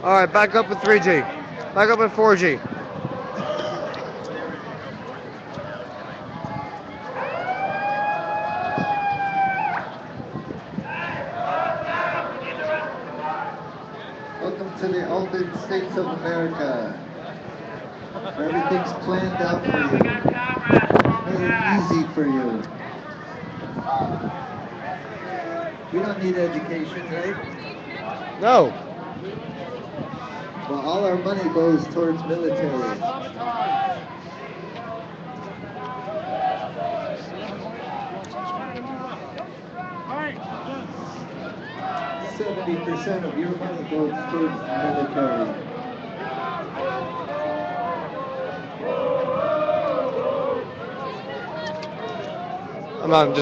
All right, back up with 3G. Back up with 4G. Welcome to the United States of America, where everything's planned out for you, made easy for you. We don't need education, right? No. Well, all our money goes towards military. 70% of your money goes towards military. I'm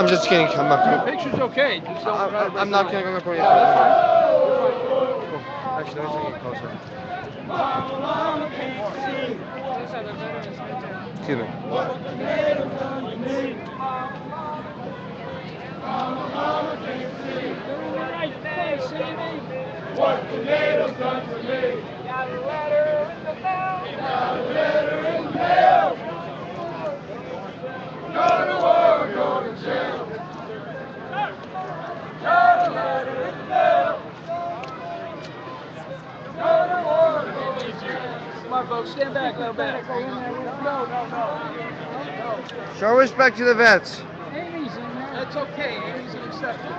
just kidding. I'm not The kidding. picture's okay. Just don't try to I'm not kidding. I'm not going to. Yeah, that's fine. Cool. Actually, let me take it closer. Excuse me. What the NATO's done for me. Got a letter in the mail. Got a letter in the mail. Go to war, go to jail. Got a letter in the mail. Go to war, go to jail. Come on, folks, stand back a little bit. No. Show respect to the vets. That's okay. Amy's an exception.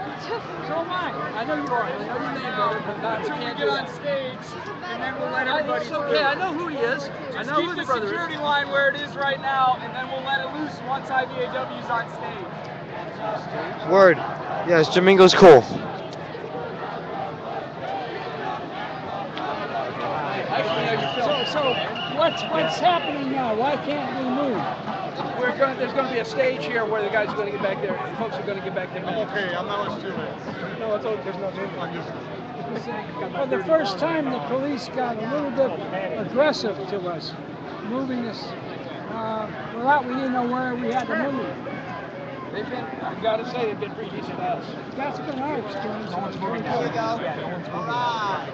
So am I. I know you are. I know your name, brother, but not we can't get on stage, and then we'll let everybody. It's okay. I know who he is. I know who the brother is. Security line where it is right now, and then we'll let it loose once IVAW's on stage. Word. Yes, Jamingo's cool. So what's happening now? Why can't we move? There's going to be a stage here where the guys are going to get back there. The folks are going to get back there. I'm okay. I'm not much too late. No, it's okay. There's nothing. I'm just. For the first time, the police got a little bit aggressive to us, moving us. We didn't know where we had to move. They've been, I've got to say, they've been pretty decent to us. That's been our experience. No one's moving now. Yeah, no one's moving now.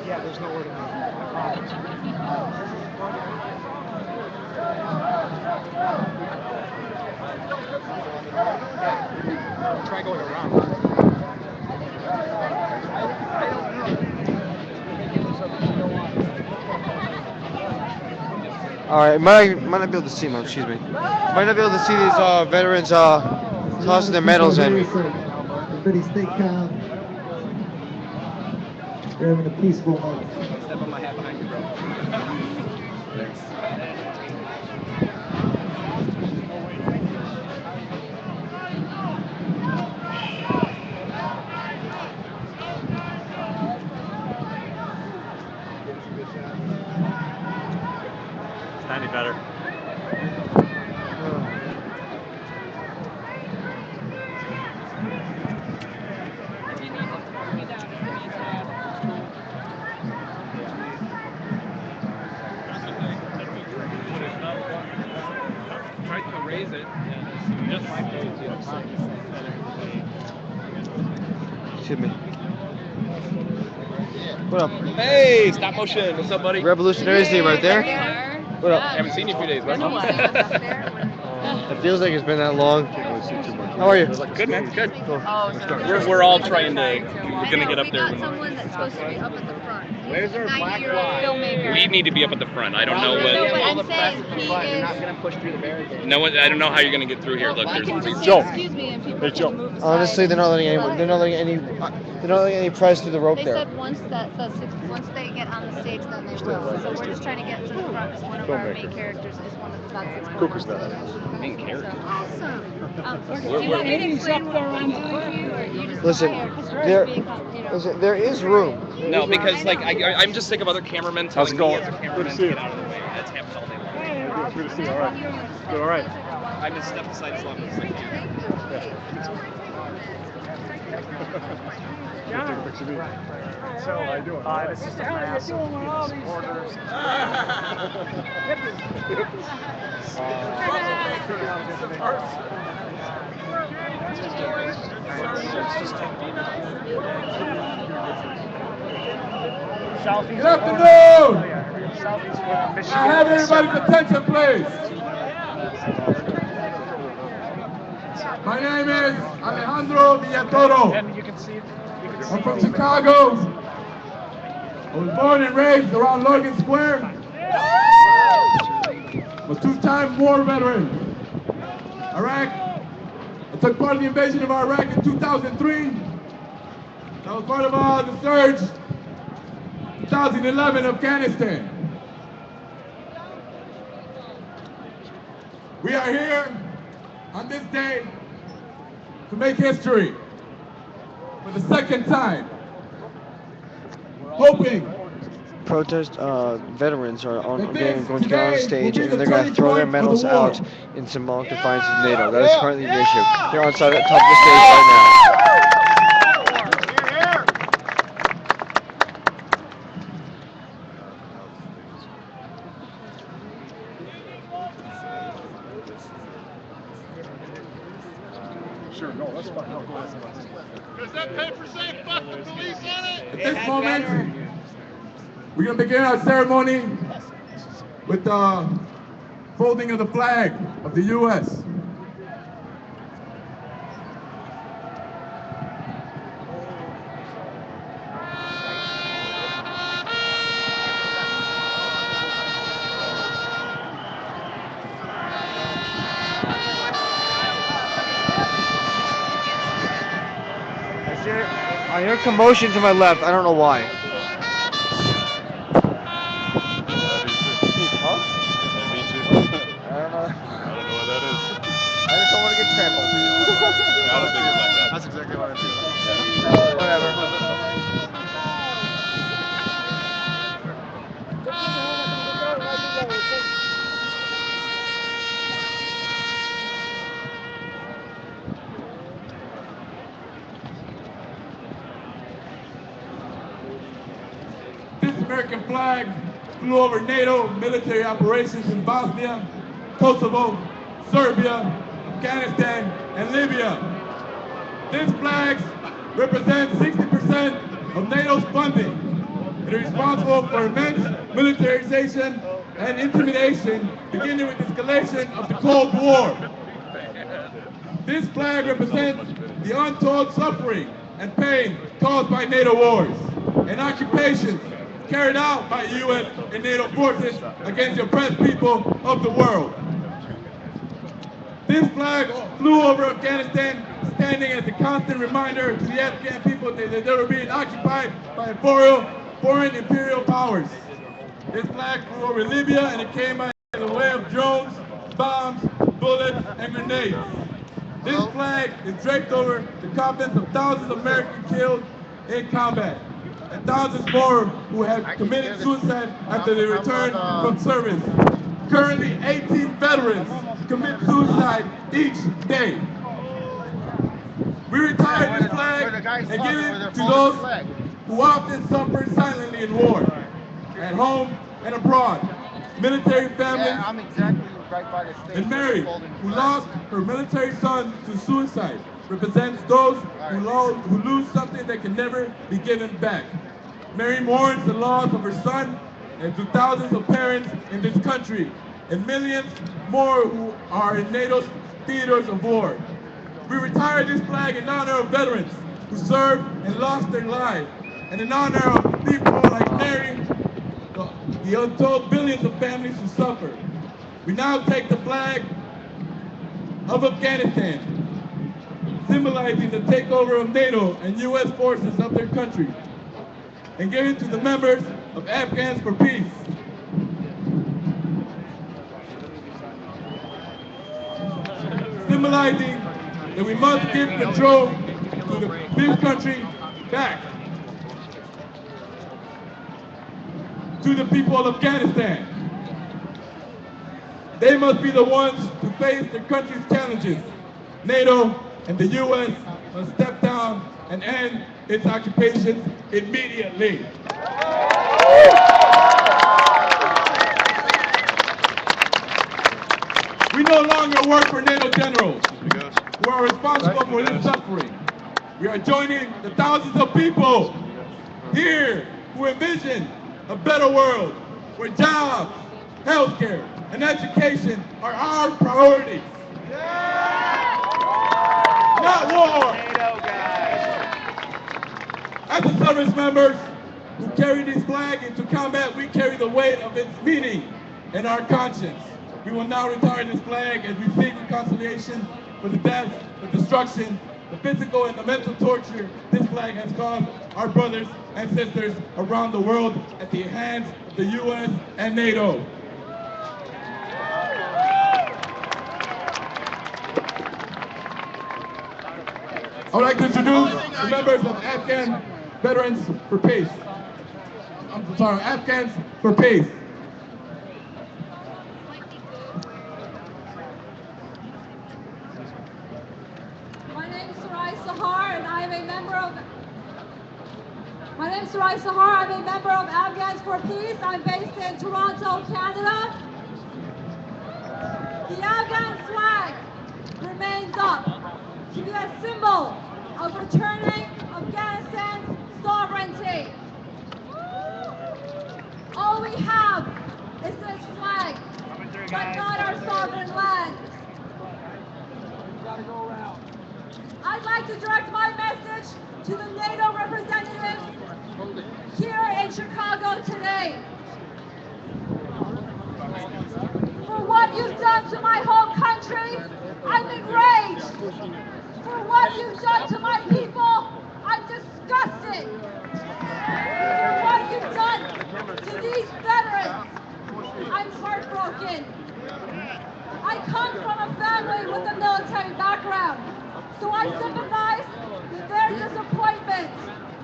Yeah, there's nowhere to move. Try going around. I don't know. Maybe there's something to go on. All right, might not be able to see, man. Excuse me. Might not be able to see these veterans tossing their medals in. Everybody stay calm. We're having a peaceful moment. Step on my hat behind you, bro. It's not any better. Tried to raise it. Just my page. Excuse me. What up? Hey, stop motion. What's up, buddy? Revolutionaries Day right there. What up? Haven't seen you in a few days, bud. It feels like it's been that long. How are you? Good, man. Good. Cool. We're all trying to. We're gonna get up there. We got someone that's supposed to be up at the front. Where's our black line? Filmmaker. We need to be up at the front. I don't know No, what. but I'm saying he is. gonna push through the barricade. No, I don't know how you're gonna get through here. Look, I can there's. just Joe. say excuse me and people Hey, Joe. can move aside. Honestly, they're not letting anyone. They're not letting any press through the rope They there. said once they get on the stage, then they will. So we're just trying to get to the front because one of our main characters is one of the that's Cuckoo's that. Main character. Awesome. Do We're- you want me to explain what I'm doing for you, or you just Listen, want to because there- you're being, Listen, there is room. No, because like I'm just sick of other cameramen telling me going? as a Good to cameraman see to you. get out of the way. That's happens all day long. Good to see you. All right. Good. All right. I just step aside as long as I can. Take a picture of me. So, how you doing? it's just a mass of supporters. Good afternoon. I have everybody's attention, please. My name is Alejandro Villatoro. I'm from Chicago. I was born and raised around Logan Square. I'm a two-time war veteran. Iraq. I took part in the invasion of Iraq in 2003. I was part of the surge 2011 Afghanistan. We are here on this day to make history for the second time, hoping Protest veterans are that going this to get on the today will stage be and the they're going to turning throw their point for medals the war. out in symbolic defiance of NATO. That is currently the issue. They're on top of the stage right now. Sure, no, that's fine. No, go ahead. Does that paper say fuck the police on it? At this moment, we're going to begin our ceremony with the folding of the flag of the U.S. I hear commotion to my left. I don't know why. Yeah, me too. I don't know. I don't know what that is. I just don't want to get trampled. I don't think it's like that. That's exactly what I do. Whatever. This American flag flew over NATO military operations in Bosnia, Kosovo, Serbia, Afghanistan, and Libya. This flag represents 60% of NATO's funding. It is responsible for immense militarization and intimidation, beginning with the escalation of the Cold War. This flag represents the untold suffering and pain caused by NATO wars and occupations carried out by U.S. and NATO forces against the oppressed people of the world. This flag flew over Afghanistan, standing as a constant reminder to the Afghan people that they were being occupied by foreign imperial powers. This flag flew over Libya, and it came by the way of drones, bombs, bullets, and grenades. This flag is draped over the coffins of thousands of Americans killed in combat, and thousands more who have committed suicide after they returned from service. Currently, 18 veterans commit suicide each day. We retire this flag and give it to those who often suffer silently in war, at home and abroad. Military families and Mary, who lost her military son to suicide, represents those who lose something that can never be given back. Mary mourns the loss of her son and to thousands of parents in this country, and millions more who are in NATO's theaters of war. We retire this flag in honor of veterans who served and lost their lives, and in honor of people like Mary, the untold billions of families who suffer. We now take the flag of Afghanistan, symbolizing the takeover of NATO and U.S. forces of their country, and give it to the members of Afghans for Peace. Symbolizing that we must give control to this country back to the people of Afghanistan. They must be the ones to face their country's challenges. NATO and the U.S. must step down and end its occupations immediately. We no longer work for NATO generals who are responsible for this suffering. We are joining the thousands of people here who envision a better world where jobs, healthcare, and education are our priorities. Not war. As the service members who carry this flag into combat, we carry the weight of its meaning in our conscience. We will now retire this flag as we seek reconciliation for the death, the destruction, the physical and the mental torture this flag has caused our brothers and sisters around the world at the hands of the U.S. and NATO. I would like to introduce the members of Afghan Veterans for Peace. I'm sorry, Afghans for Peace. My name is Sarai Sahar, and I am a member of. My name is Sarai Sahar. I'm a member of Afghans for Peace. I'm based in Toronto, Canada. The Afghan flag remains up to be a symbol of returning Afghanistan's sovereignty. All we have is this flag, but not our sovereign land. I'd like to direct my message to the NATO representatives here in Chicago today. For what you've done to my whole country, I'm enraged. For what you've done to my people, I'm disgusted. For what you've done to these veterans, I'm heartbroken. I come from a family with a military background, so I sympathize with their disappointment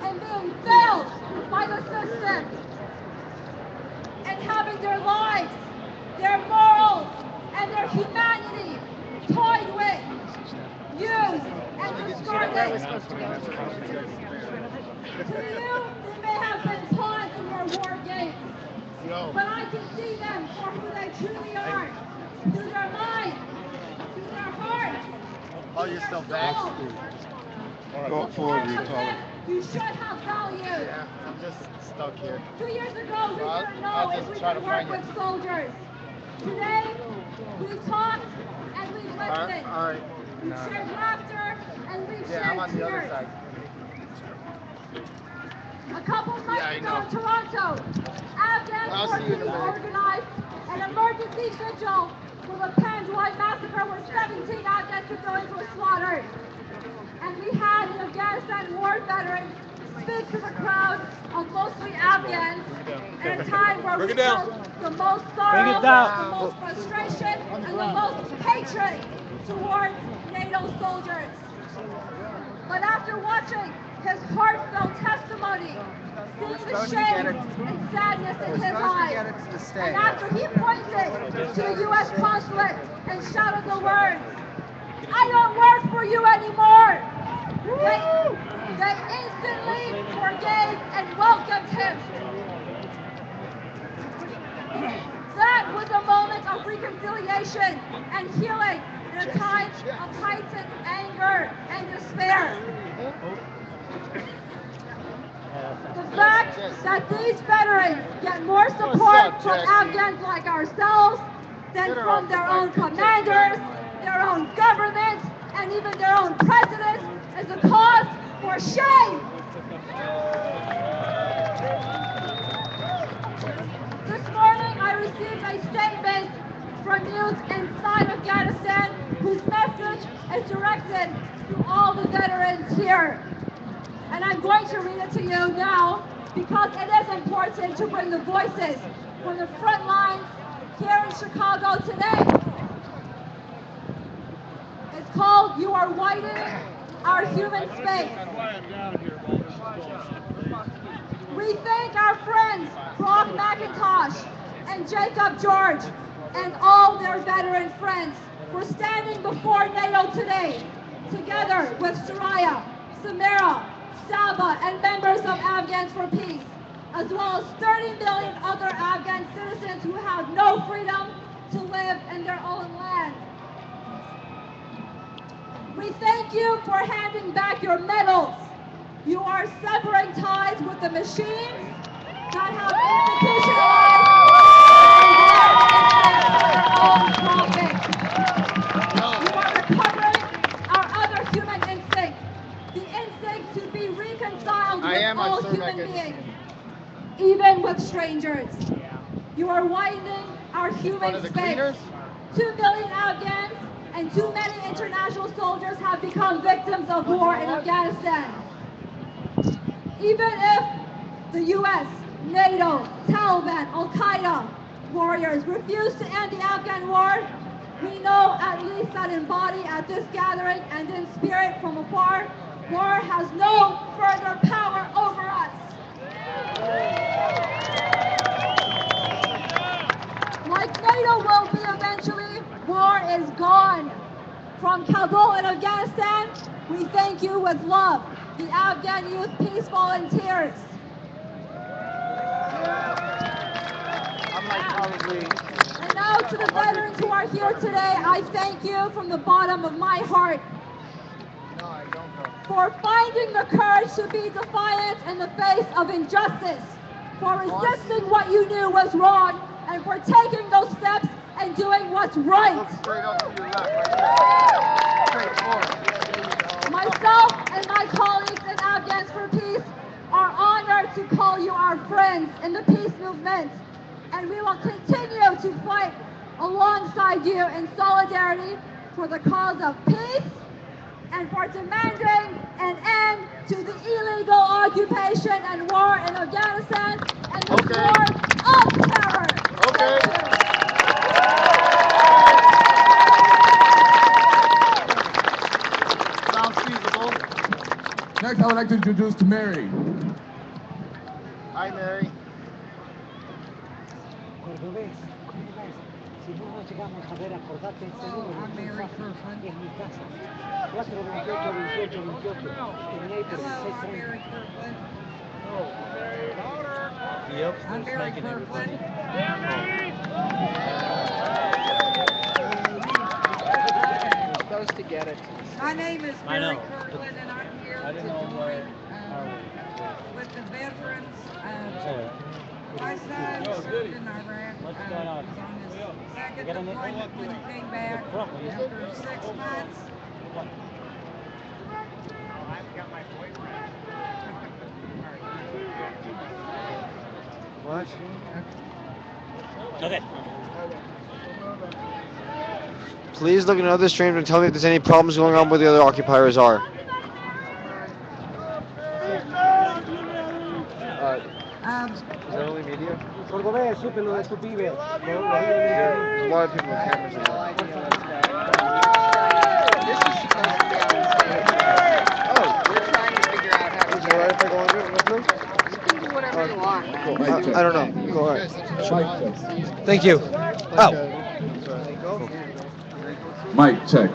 and being failed by the system and having their lives, their morals, and their humanity toyed with, used, and discarded. To you, they may have been pawns in your war games, but I can see them for who they truly are, through their minds, through their hearts, Call yourself backstage. Go forward, you taller. you should have valued. Yeah, I'm just stuck here. 2 years ago, we I'll- didn't know I'll if just we try could to work find with you. soldiers. Today, we've talked and we've listened. All right. We've shared laughter and we've Yeah, shared I'm on the other tears. side. A couple months I ago know. in Toronto, Afghan I'll see you in a forces minute. organized an emergency vigil for the Panjwai massacre where 17 Afghan civilians were slaughtered. And we had an Afghanistan war veteran speak to the crowd of mostly Afghans at a time where we felt the most sorrow, the most frustration, and the most hatred towards NATO soldiers. But after watching his heartfelt testimony, seeing the shame and sadness in his eyes, and after he pointed to the U.S. consulate and shouted the words, "I don't work for you anymore," they instantly forgave and welcomed him. That was a moment of reconciliation and healing in a time of heightened anger and despair. The fact that these veterans get more support from Afghans like ourselves than from their own commanders, their own government, and even their own president is a cause for shame. This morning I received a statement from youth inside Afghanistan whose message is directed to all the veterans here. And I'm going to read it to you now because it is important to bring the voices from the front lines here in Chicago today. It's called "You Are Widening Our Human Space." We thank our friends Brock McIntosh and Jacob George and all their veteran friends for standing before NATO today, together with Soraya, Samira, Saba, and members of Afghans for Peace, as well as 30 million other Afghan citizens who have no freedom to live in their own land. We thank you for handing back your medals. You are severing ties with the machines that have institutionalized and work instincts for their own profit. You are recovering our other human instinct, the instinct to be reconciled with all human beings, even with strangers. You are widening our human space. 2 million Afghans and too many international soldiers have become victims of war in Afghanistan. Even if the US, NATO, Taliban, Al-Qaeda warriors refuse to end the Afghan war, we know at least that in body at this gathering and in spirit from afar, war has no further power over us. Like NATO will be eventually, war is gone. From Kabul and Afghanistan, we thank you with love, the Afghan Youth Peace Volunteers. And now to the veterans who are here today, I thank you from the bottom of my heart for finding the courage to be defiant in the face of injustice, for resisting what you knew was wrong, and for taking those steps and doing what's right. Myself and my colleagues in Afghans for Peace are honored to call you our friends in the peace movement, and we will continue to fight alongside you in solidarity for the cause of peace and for demanding an end to the illegal occupation and war in Afghanistan and the war of terror. Thank you. Sounds feasible. Next, I would like to introduce to Mary. Hi, Mary. Si no nos llegamos a ver, acordate este número. I'm Mary Kirkland. Es mi casa. 428-28-28. Terminé por 1630. I'm Mary Kirkland. You're supposed to get it. My name is Mary Kirkland, and I'm here to join with the veterans. My son served in Iraq. He was on his second deployment when he came back after 6 months. What? Okay. Please look at other streams and tell me if there's any problems going on where the other occupiers are. Is that only media? Cordobés, supe lo de tu pibe. There's a lot of people with cameras in there. This is supposed to be on stage. Oh, We're trying to figure out how to is it do alright it. if I go under it with them? You can do whatever you want, man. I don't know. Go ahead. Mic check. Thank you. Oh. Mic check.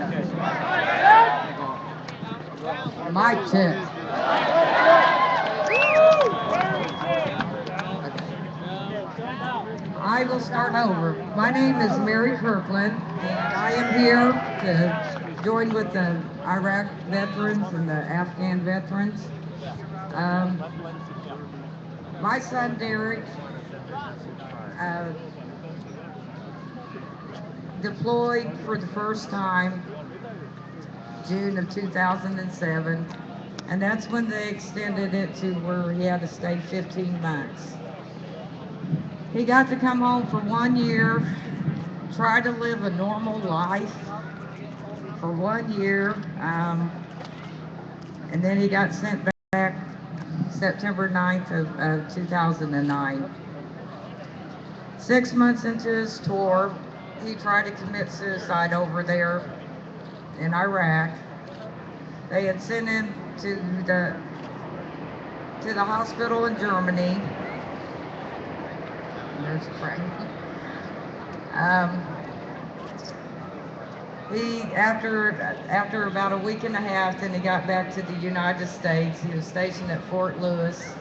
Mic check. I will start over. My name is Mary Kirkland, and I am here to join with the Iraq veterans and the Afghan veterans. My son Derek deployed for the first time June of 2007, and that's when they extended it to where he had to stay 15 months. He got to come home for 1 year, try to live a normal life for 1 year, and then he got sent back September 9th of 2009. 6 months into his tour, he tried to commit suicide over there in Iraq. They had sent him to the hospital in Germany. There's Frank. He after about a week and a half, then he got back to the United States. He was stationed at Fort Lewis,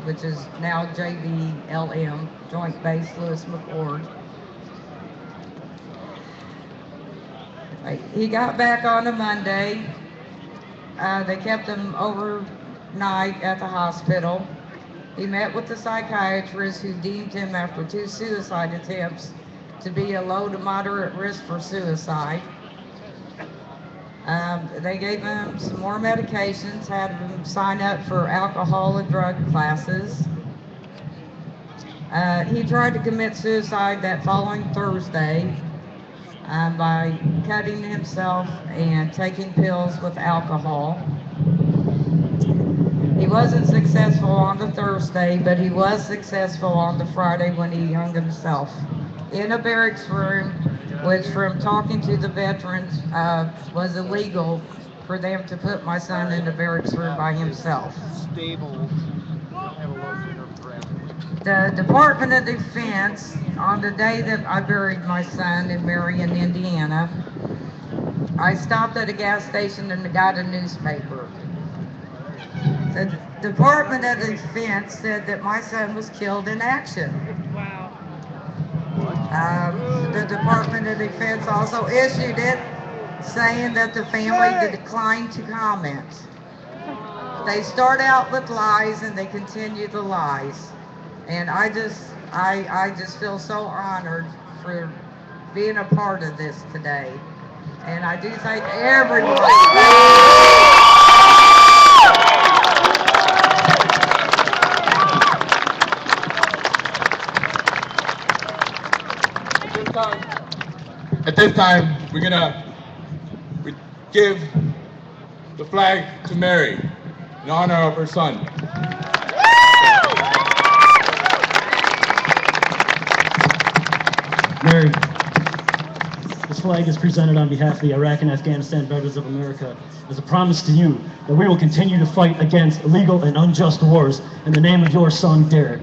which is now JBLM, Joint Base Lewis McChord. He got back on a Monday. They kept him overnight at the hospital. He met with the psychiatrist who deemed him, after 2 suicide attempts, to be a low to moderate risk for suicide. They gave him some more medications, had him sign up for alcohol and drug classes. He tried to commit suicide that following Thursday by cutting himself and taking pills with alcohol. He wasn't successful on the Thursday, but he was successful on the Friday when he hung himself in a barracks room, which, from talking to the veterans, was illegal for them to put my son in the barracks room by himself. Stable. The Department of Defense, on the day that I buried my son in Marion, Indiana, I stopped at a gas station and got a newspaper. The Department of Defense said that my son was killed in action. Wow. The Department of Defense also issued it, saying that the family declined to comment. They start out with lies and they continue the lies. And I just feel so honored for being a part of this today. And I do thank everybody. At this time, we're gonna give the flag to Mary in honor of her son. Mary, this flag is presented on behalf of the Iraq and Afghanistan Veterans of America as a promise to you that we will continue to fight against illegal and unjust wars in the name of your son, Derek.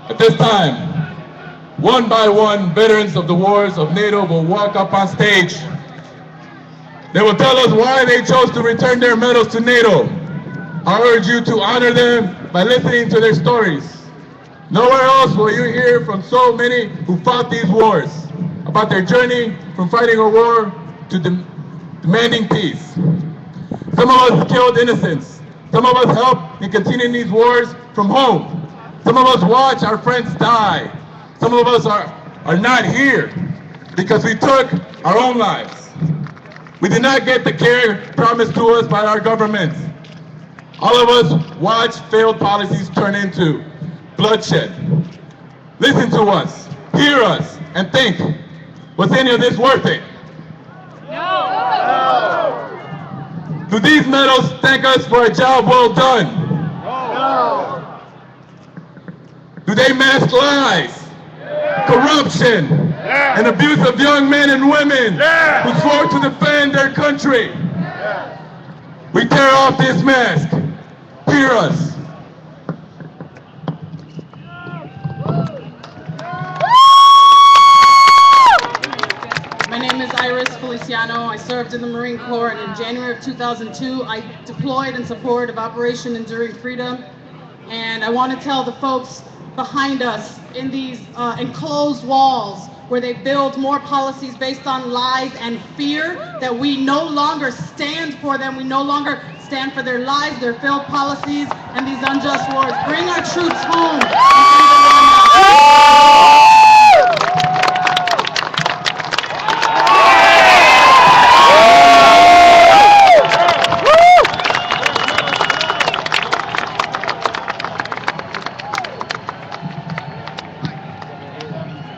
At this time, one by one, veterans of the wars of NATO will walk up on stage. They will tell us why they chose to return their medals to NATO. I urge you to honor them by listening to their stories. Nowhere else will you hear from so many who fought these wars, about their journey from fighting a war to demanding peace. Some of us killed innocents. Some of us helped in continuing these wars from home. Some of us watch our friends die. Some of us are not here because we took our own lives. We did not get the care promised to us by our governments. All of us watch failed policies turn into bloodshed. Listen to us, hear us, and think, was any of this worth it? No! Do these medals thank us for a job well done? No! Do they mask lies, corruption, and abuse of young men and women who swore to defend their country? We tear off this mask. Hear us. My name is Iris Feliciano. I served in the Marine Corps, and in January of 2002, I deployed in support of Operation Enduring Freedom. And I want to tell the folks behind us in these enclosed walls where they build more policies based on lies and fear that we no longer stand for them. We no longer stand for their lies, their failed policies, and these unjust wars. Bring our troops home.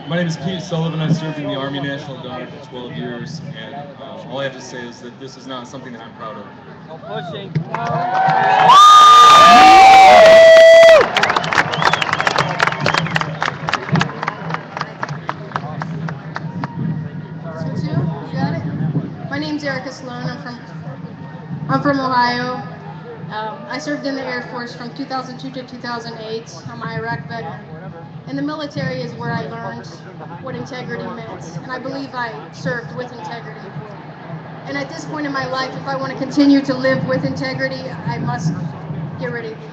My name is Pete Sullivan. I served in the Army National Guard for 12 years, and all I have to say is that this is not something that I'm proud of. No pushing. You got it? My name's Erica Sloan. I'm from Ohio. I served in the Air Air Force from 2002 to 2008. I'm an Iraq veteran. And the military is where I learned what integrity meant, and I believe I served with integrity. And at this point in my life, if I want to continue to live with integrity, I must get rid of these.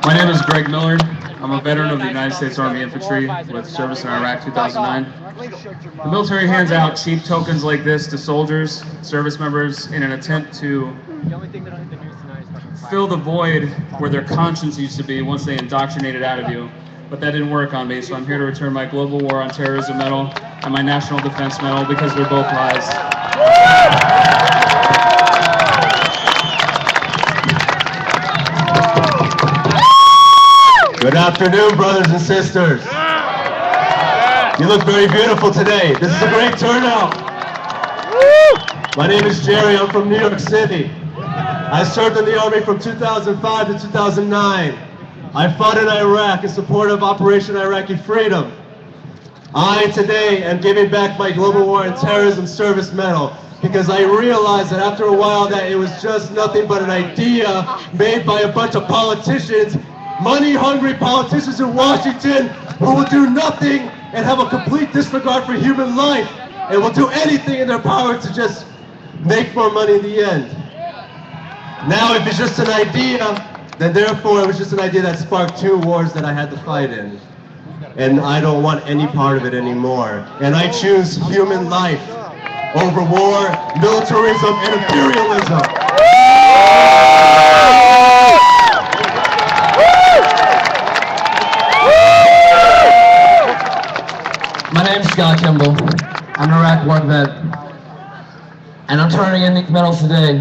My name is Greg Miller. I'm a veteran of the United States Army Infantry with service in Iraq 2009. The military hands out cheap tokens like this to soldiers, service members, in an attempt to fill the void where their conscience used to be once they indoctrinate it out of you. But that didn't work on me, so I'm here to return my Global War on Terrorism medal and my National Defense medal because they're both lies. Good afternoon, brothers and sisters. You look very beautiful today. This is a great turnout. My name is Jerry. I'm from New York City. I served in the Army from 2005 to 2009. I fought in Iraq in support of Operation Iraqi Freedom. I today am giving back my Global War on Terrorism service medal because I realized that after a while that it was just nothing but an idea made by a bunch of politicians, money-hungry politicians in Washington who will do nothing and have a complete disregard for human life and will do anything in their power to just make more money in the end. Now, if it's just an idea, then therefore it was just an idea that sparked two wars that I had to fight in. And I don't want any part of it anymore. And I choose human life over war, militarism, and imperialism. My name's Scott Kimball. I'm an Iraq War vet. And I'm turning in these medals today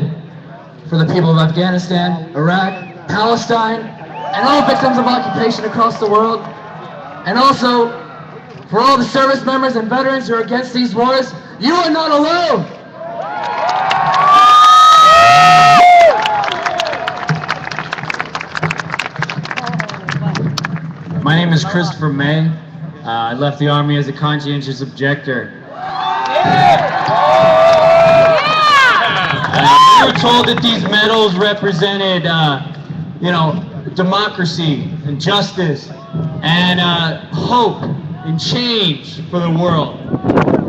for the people of Afghanistan, Iraq, Palestine, and all victims of occupation across the world. And also for all the service members and veterans who are against these wars. You are not alone! My name is Christopher May. I left the Army as a conscientious objector. We were told that these medals represented, democracy and justice and hope and change for the world.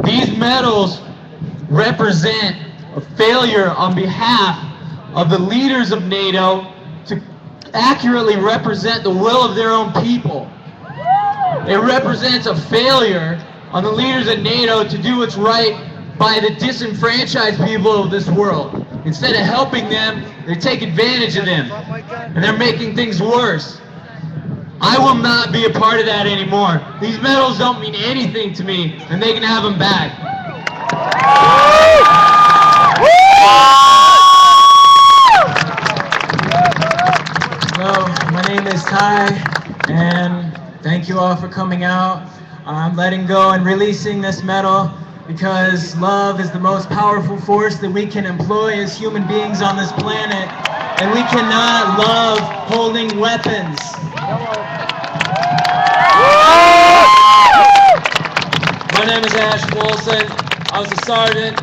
These medals represent a failure on behalf of the leaders of NATO to accurately represent the will of their own people. It represents a failure on the leaders of NATO to do what's right by the disenfranchised people of this world. Instead of helping them, they take advantage of them, and they're making things worse. I will not be a part of that anymore. These medals don't mean anything to me, and they can have them back. Hello, my name is Ty, and thank you all for coming out. I'm letting go and releasing this medal because love is the most powerful force that we can employ as human beings on this planet, and we cannot love holding weapons. My name is Ash Wilson. I was a sergeant.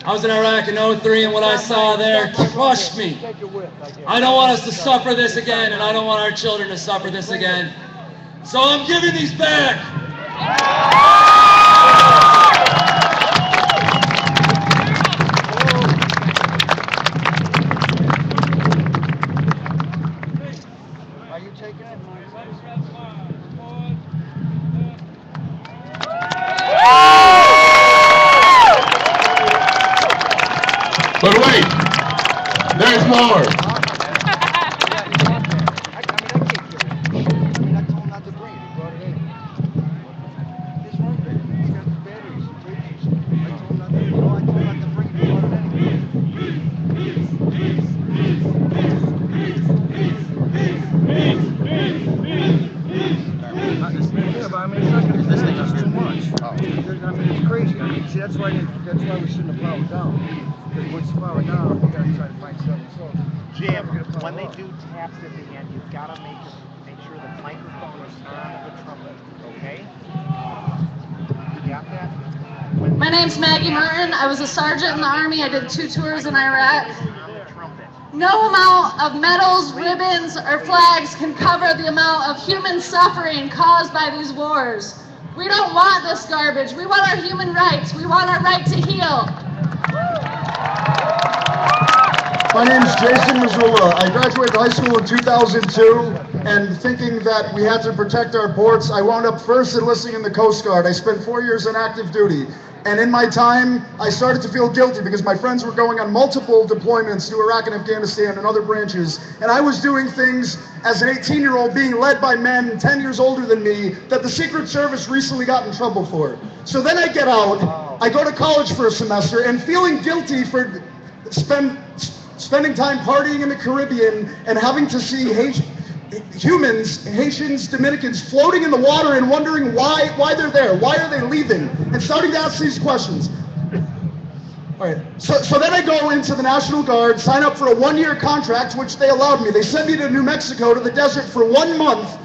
I was in Iraq in 03, and what I saw there crushed me. I don't want us to suffer this again, and I don't want our children to suffer this again. So I'm giving these back. Are you taking it? But wait, there's more. This thing is too much. It's crazy. See, that's why we shouldn't have powered down. Because once you power down, you gotta try to find something. So, Jim, when they do taps at the end, you've got to make sure the microphone is on the trumpet, okay? You got that? My name's Maggie Merton. I was a sergeant in the Army. I did 2 tours in Iraq. No amount of medals, ribbons, or flags can cover the amount of human suffering caused by these wars. We don't want this garbage. We want our human rights. We want our right to heal. My name's Jason Missoula. I graduated high school in 2002, and thinking that we had to protect our ports, I wound up first enlisting in the Coast Guard. I spent 4 years in active duty. And in my time, I started to feel guilty because my friends were going on multiple deployments to Iraq and Afghanistan and other branches. And I was doing things as an 18-year-old being led by men 10 years older than me that the Secret Service recently got in trouble for. So then I get out, I go to college for a semester, and feeling guilty for spending time partying in the Caribbean and having to see humans, Haitians, Dominicans, floating in the water and wondering why they're there, why are they leaving, and starting to ask these questions. All right, so then I go into the National Guard, sign up for a 1-year contract, which they allowed me. They sent me to New Mexico, to the desert for 1 month,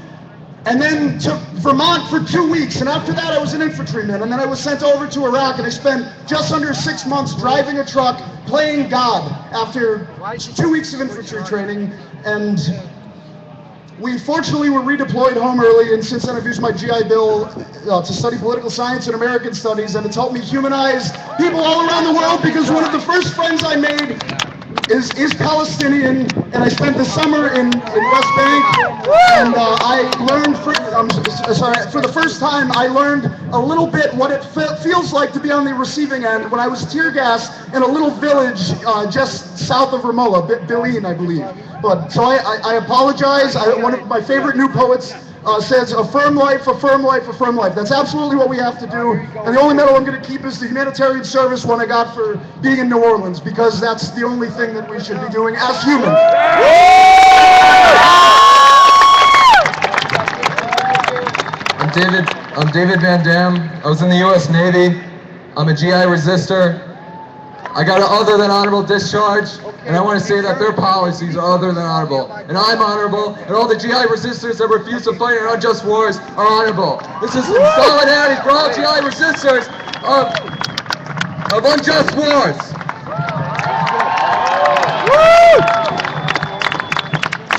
and then to Vermont for 2 weeks, and after that I was an infantryman, and then I was sent over to Iraq, and I spent just under 6 months driving a truck, playing God, after 2 weeks of infantry training, and we fortunately were redeployed home early, and since then I've used my GI Bill to study political science and American studies, and it's helped me humanize people all around the world, because one of the first friends I made is Palestinian, and I spent the summer in West Bank, and I learned, for the first time, I learned a little bit what it feels like to be on the receiving end when I was tear gassed in a little village just south of Ramallah, Bil'in, I believe. But so I apologize. One of my favorite new poets says, affirm life, affirm life, affirm life. That's absolutely what we have to do. And the only medal I'm going to keep is the humanitarian service one I got for being in New Orleans, because that's the only thing that we should be doing as humans. I'm David Van Dam. I was in the U.S. Navy. I'm a GI resistor. I got an other than honorable discharge, and I want to say that their policies are other than honorable. And I'm honorable, and all the GI resistors that refuse to fight in unjust wars are honorable. This is in solidarity for all GI resistors of unjust wars.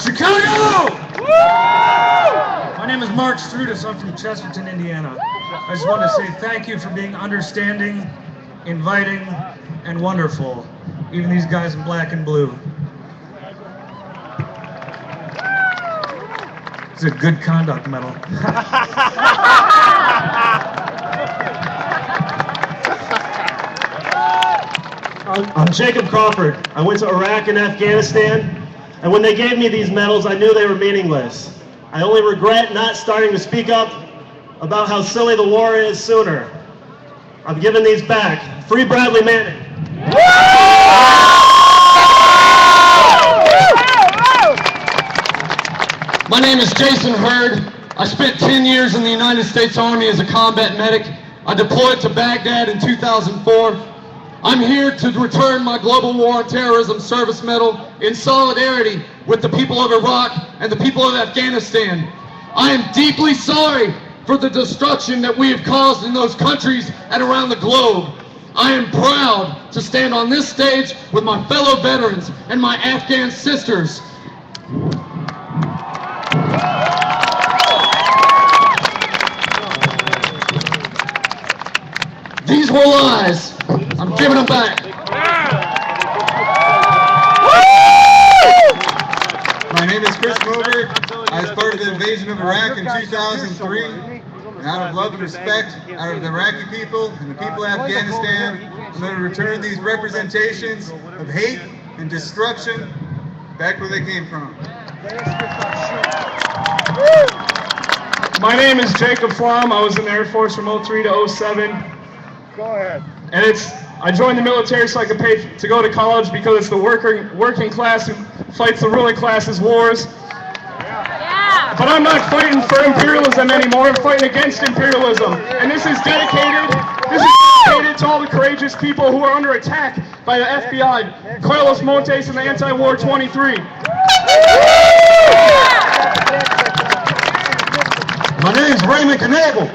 Chicago! My name is Mark Strudis. I'm from Chesterton, Indiana. I just want to say thank you for being understanding, inviting, and wonderful. Even these guys in black and blue. It's a good conduct medal. I'm Jacob Crawford. I went to Iraq and Afghanistan, and when they gave me these medals, I knew they were meaningless. I only regret not starting to speak up about how silly the war is sooner. I'm giving these back. Free Bradley Manning. My name is Jason Hurd. I spent 10 years in the United States Army as a combat medic. I deployed to Baghdad in 2004. I'm here to return my Global War on Terrorism Service Medal in solidarity with the people of Iraq and the people of Afghanistan. I am deeply sorry for the destruction that we have caused in those countries and around the globe. I am proud to stand on this stage with my fellow veterans and my Afghan sisters. These were lies. I'm giving them back. My name is Chris Mover. I was part of the invasion of Iraq in 2003. And out of love and respect, out of the Iraqi people and the people of Afghanistan, I'm going to return these representations of hate and destruction back where they came from. My name is Jacob Flom. I was in the Air Force from 03 to 07. Go ahead. And I joined the military so I could pay to go to college because it's the working class who fights the ruling class's wars. But I'm not fighting for imperialism anymore. I'm fighting against imperialism. And this is dedicated to all the courageous people who are under attack by the FBI. Carlos Montes and the Anti-War 23. My name's Raymond Knable,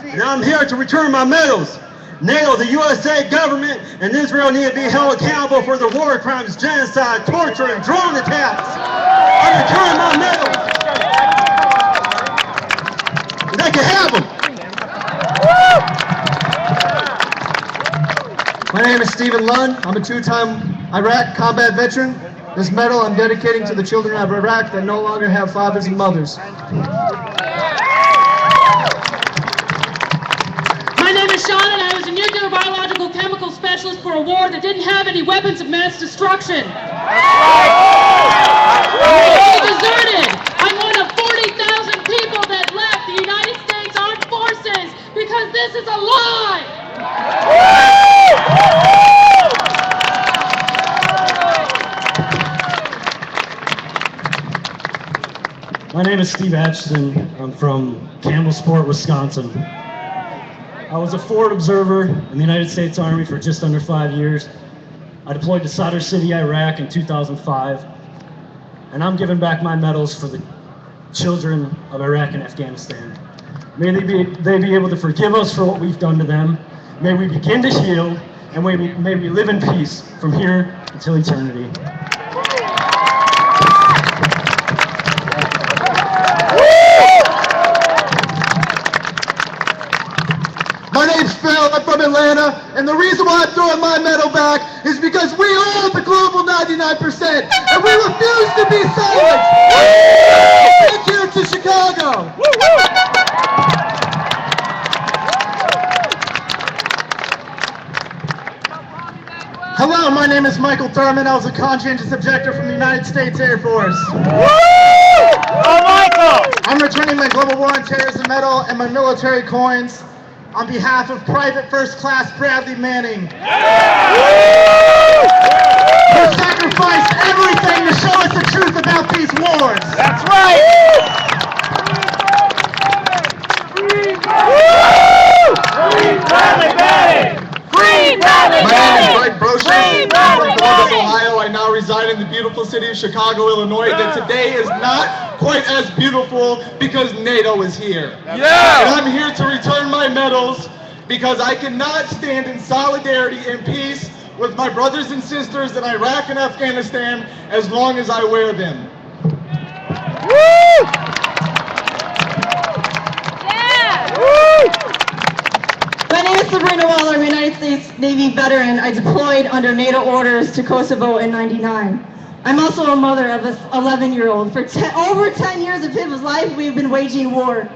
and I'm here to return my medals. NATO, the USA government, and Israel need to be held accountable for their war crimes, genocide, torture, and drone attacks. I'm returning my medals. And they can have them. My name is Stephen Lund. I'm a two-time Iraq combat veteran. This medal I'm dedicating to the children of Iraq that no longer have fathers and mothers. My name is Sean, and I was a nuclear biological chemical specialist for a war that didn't have any weapons of mass destruction. We deserted. I'm one of 40,000 people that left the United States Armed Forces because this is a lie. My name is Steve Atchison. I'm from Campbellsport, Wisconsin. I was a forward observer in the United States Army for just under 5 years. I deployed to Sadr City, Iraq in 2005. And I'm giving back my medals for the children of Iraq and Afghanistan. May they be able to forgive us for what we've done to them. May we begin to heal, and may we live in peace from here until eternity. My name's Phil, I'm from Atlanta, and the reason why I'm throwing my medal back is because we own the global 99%, and we refuse to be silent. Take here to Chicago. Hello, my name is Michael Thurman. I was a conscientious objector from the United States Air Force. Oh, Michael! I'm returning my Global War on Terrorism medal and my military coins on behalf of Private First Class Bradley Manning. Who sacrificed everything to show us the truth about these wars. That's right! Free Bradley Manning! Free Bradley My name is Manning! Greg Brocious. I'm from Columbus, Ohio. I now reside in the beautiful city of Chicago, Illinois, that today is not quite as beautiful because NATO is here. Yeah! And I'm here to return my medals because I cannot stand in solidarity and peace with my brothers and sisters in Iraq and Afghanistan as long as I wear them. Woo! My name is Sabrina Waller. I'm a United States Navy veteran. I deployed under NATO orders to Kosovo in '99. I'm also a mother of an 11-year-old. For over 10 years of his life, we have been waging war.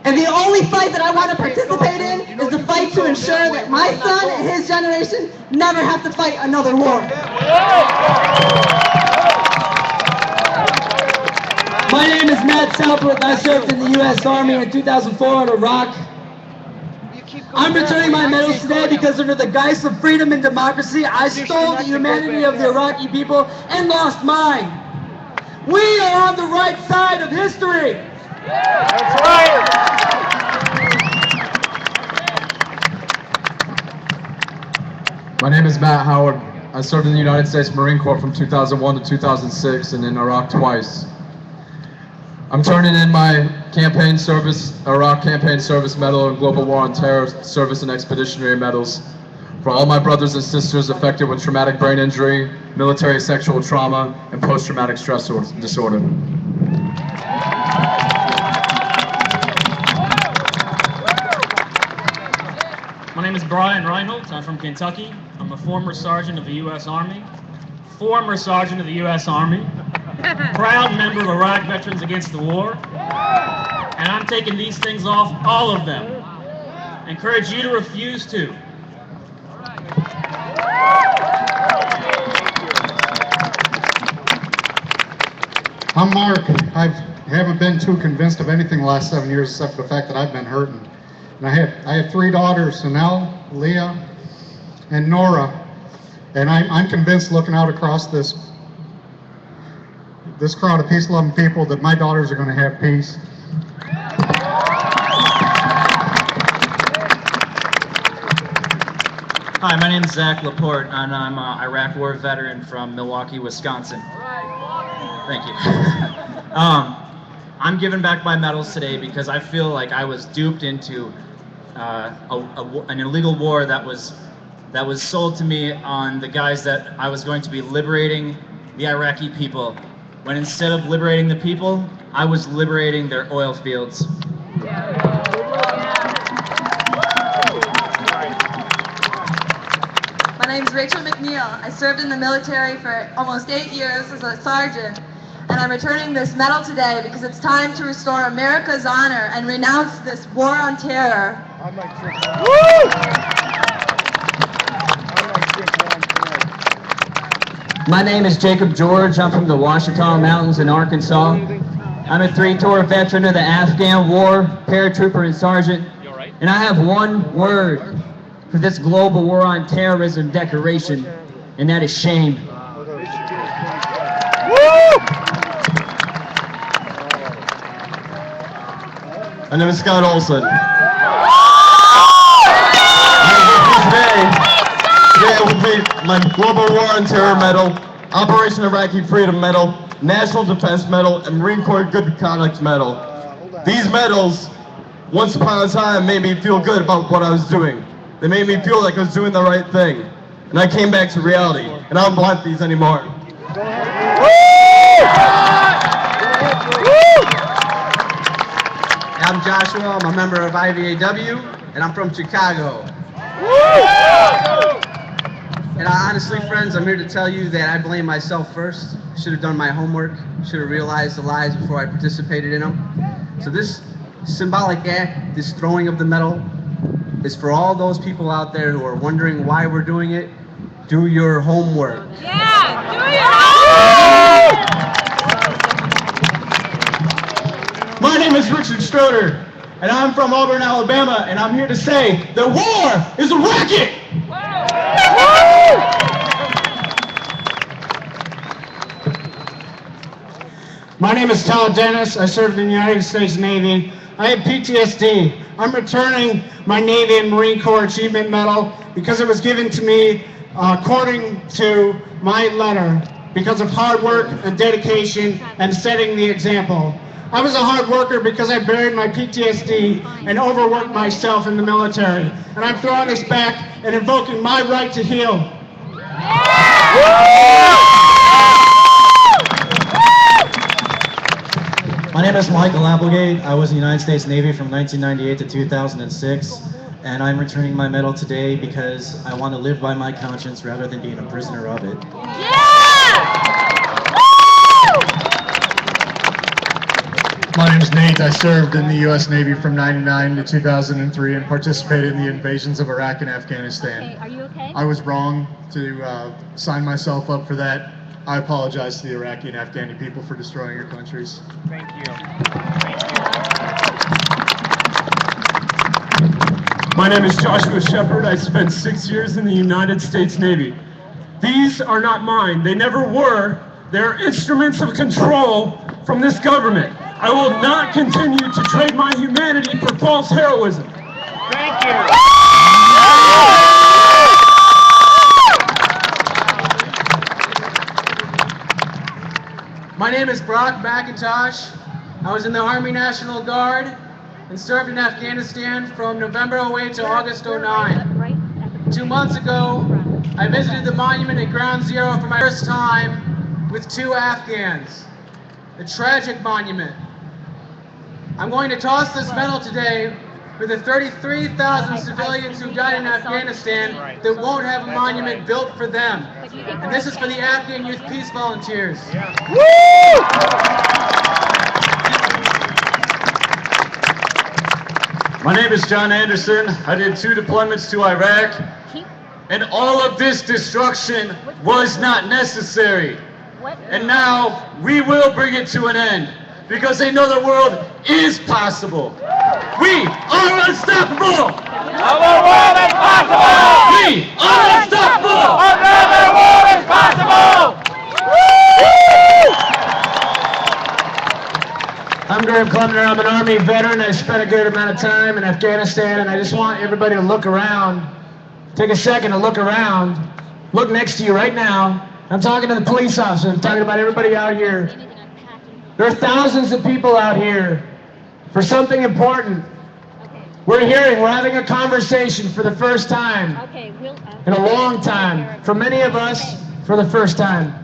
And the only fight that I want to participate in is the fight to ensure that my son and his generation never have to fight another war. My name is Matt Southworth. I served in the U.S. Army in 2004 in Iraq. I'm returning my medals today because under the guise of freedom and democracy, I stole the humanity of the Iraqi people and lost mine. We are on the right side of history. That's right! My name is Matt Howard. I served in the United States Marine Corps from 2001 to 2006 and in Iraq twice. I'm turning in my campaign service, Iraq Campaign Service Medal and Global War on Terror Service and Expeditionary Medals for all my brothers and sisters affected with traumatic brain injury, military sexual trauma, and post-traumatic stress disorder. My name is Brian Reinholtz. I'm from Kentucky. I'm a former sergeant of the U.S. Army. Proud member of Iraq Veterans Against the War. And I'm taking these things off, all of them. I encourage you to refuse to. I'm Mark. I haven't been too convinced of anything the last 7 years except for the fact that I've been hurting. And I have 3 daughters, Sanel, Leah, and Nora. And I'm convinced looking out across this crowd of peace-loving people that my daughters are going to have peace. Hi, my name is Zach Laporte, and I'm an Iraq War veteran from Milwaukee, Wisconsin. Thank you. I'm I'm giving back my medals today because I feel like I was duped into an illegal war that was sold to me on the guise that I was going to be liberating the Iraqi people, when instead of liberating the people, I was liberating their oil fields. My name is Rachel McNeil. I served in the military for almost 8 years as a sergeant, and I'm returning this medal today because it's time to restore America's honor and renounce this war on terror. My name is Jacob George. I'm from the Ouachita Mountains in Arkansas. I'm a 3-tour veteran of the Afghan War, paratrooper and sergeant. And I have one word for this global war on terrorism declaration, and that is shame. My name is Scott Olson. Today I will take my Global War on Terror Medal, Operation Iraqi Freedom Medal, National Defense Medal, and Marine Corps Good Conduct Medal. These medals, once upon a time, made me feel good about what I was doing. They made me feel like I was doing the right thing. And I came back to reality, and I don't want these anymore. I'm Joshua, I'm a member of IVAW, and I'm from Chicago. And honestly, friends, I'm here to tell you that I blame myself first. Should have done my homework, should have realized the lies before I participated in them. So this symbolic act, this throwing of the medal, is for all those people out there who are wondering why we're doing it. Do your homework. Yeah, do your My name is Richard Stroder, and I'm from Auburn, Alabama, and I'm here to say the war is a racket! My name is Todd Dennis. I served in the United States Navy. I have PTSD. I'm returning my Navy and Marine Corps Achievement Medal because it was given to me according to my letter because of hard work and dedication and setting the example. I was a hard worker because I buried my PTSD and overworked myself in the military. And I'm throwing this back and invoking my right to heal. My name is Michael Applegate. I was in the United States Navy from 1998 to 2006, and I'm returning my medal today because I want to live by my conscience rather than being a prisoner of it. My name is Nate. I served in the U.S. Navy from 1999 to 2003 and participated in the invasions of Iraq and Afghanistan. Okay, are you okay? I was wrong to sign myself up for that. I apologize to the Iraqi and Afghani people for destroying your countries. Thank you. My name is Joshua Shepard. I spent 6 years in the United States Navy. These are not mine. They never were. They're instruments of control from this government. I will not continue to trade my humanity for false heroism. Thank you. My name is Brock McIntosh. I was in the Army National Guard and served in Afghanistan from November 08 to August 09. 2 months ago, I visited the monument at Ground Zero for my first time with 2 Afghans. A tragic monument. I'm going to toss this medal today for the 33,000 civilians who died in Afghanistan that won't have a monument built for them. And this is for the Afghan Youth Peace Volunteers. My name is John Anderson. I did 2 deployments to Iraq, and all of this destruction was not necessary. And now we will bring it to an end because they know the world is possible. We are unstoppable! Our world is possible! We are unstoppable! Another world is possible! I'm Graham Clemner. I'm an Army veteran. I spent a good amount of time in Afghanistan, and I just want everybody to look around. Take a second to look around. Look next to you right now. I'm talking to the police officer. I'm talking about everybody out here. There are thousands of people out here for something important. We're having a conversation for the first time in a long time. For many of us, for the first time.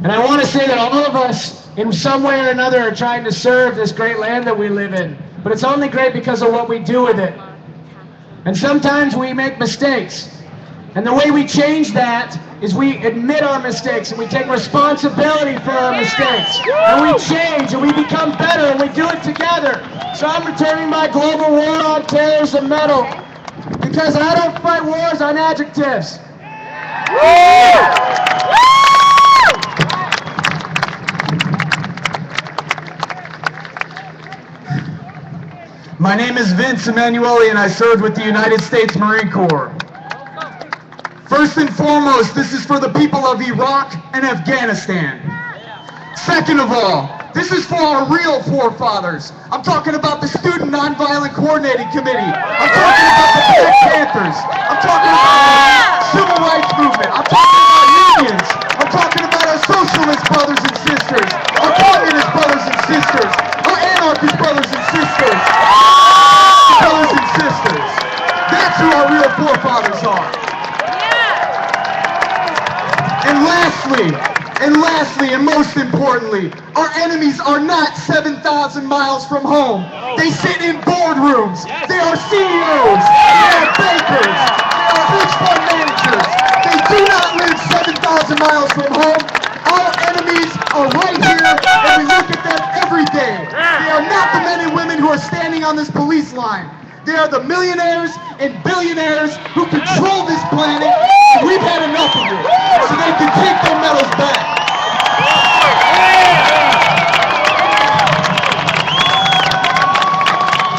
And I want to say that all of us, in some way or another, are trying to serve this great land that we live in. But it's only great because of what we do with it. And sometimes we make mistakes. And the way we change that is we admit our mistakes and we take responsibility for our mistakes. And we change and we become better and we do it together. So I'm returning my Global War on Terrorism medal because I don't fight wars on adjectives. My name is Vince Emanuele and I served with the United States Marine Corps. First and foremost, this is for the people of Iraq and Afghanistan. Second of all, this is for our real forefathers. I'm talking about the Student Nonviolent Coordinating Committee. I'm talking about the Black Panthers. I'm talking about the Civil Rights Movement. I'm talking about unions. I'm talking about our socialist brothers and sisters, our communist brothers and sisters, our anarchist brothers and sisters. Brothers and sisters. That's who our real forefathers are. And lastly, and most importantly, our enemies are not 7,000 miles from home. They sit in boardrooms. They are CEOs. They are bankers. They are hedge fund managers. They do not live 7,000 miles from home. Our enemies are right here, and we look at them every day. They are not the men and women who are standing on this police line. They are the millionaires and billionaires who control this planet, and we've had enough of it, so they can take their medals back.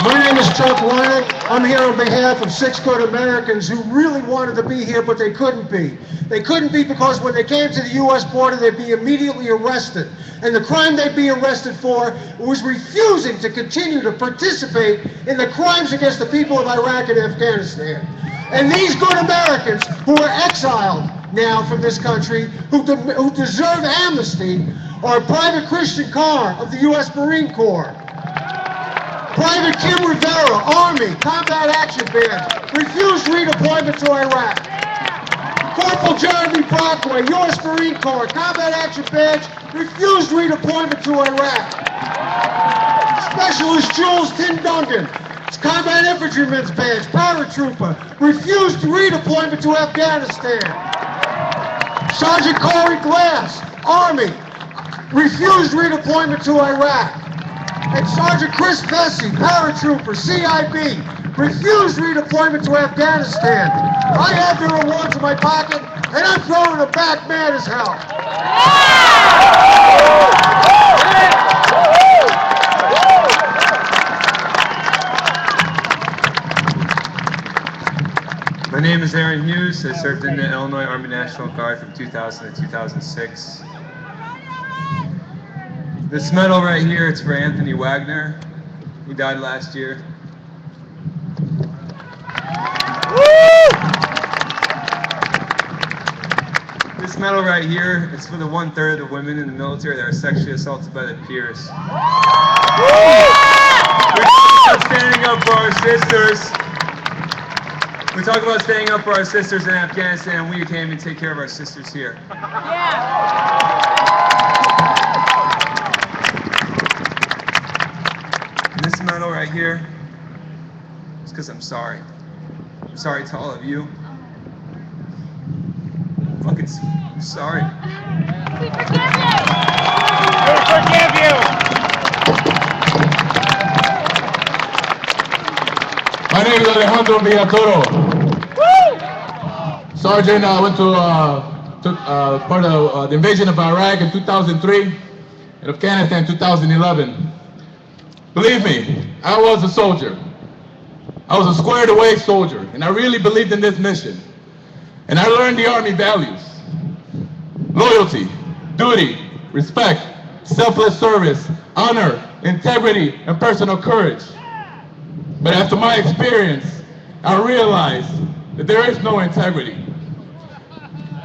My name is Chuck Wyatt. I'm here on behalf of 6 good Americans who really wanted to be here, but they couldn't be. They couldn't be because when they came to the U.S. border, they'd be immediately arrested. And the crime they'd be arrested for was refusing to continue to participate in the crimes against the people of Iraq and Afghanistan. And these good Americans who are exiled now from this country, who deserve amnesty, are Private Christian Carr of the U.S. Marine Corps, Private Kim Rivera, Army, Combat Action Band, refused redeployment to Iraq. Corporal Jeremy Brockway, U.S. Marine Corps, Combat Action Badge, refused redeployment to Iraq. Specialist Jules Tindungan, Combat Infantryman's Badge, Paratrooper, refused redeployment to Afghanistan. Sergeant Corey Glass, Army, refused redeployment to Iraq. And Sergeant Chris Vesey, Paratrooper, CIB, refused redeployment to Afghanistan. I have their awards in my pocket, and I'm throwing them back mad as hell. My name is Aaron Hughes. I served in the Illinois Army National Guard from 2000 to 2006. This medal right here, it's for Anthony Wagner. He died last year. This medal right here, it's for the 1/3 of women in the military that are sexually assaulted by their peers. We talk about standing up for our sisters. We talk about standing up for our sisters in Afghanistan. We came and take care of our sisters here. This medal right here is because I'm sorry. I'm sorry to all of you. I'm sorry. We forgive you! We forgive you! My name is Alejandro Villatoro. Sergeant, I went to part of the invasion of Iraq in 2003 and Afghanistan in 2011. Believe me, I was a soldier. I was a squared away soldier, and I really believed in this mission. And I learned the Army values: loyalty, duty, respect, selfless service, honor, integrity, and personal courage. But after my experience, I realized that there is no integrity.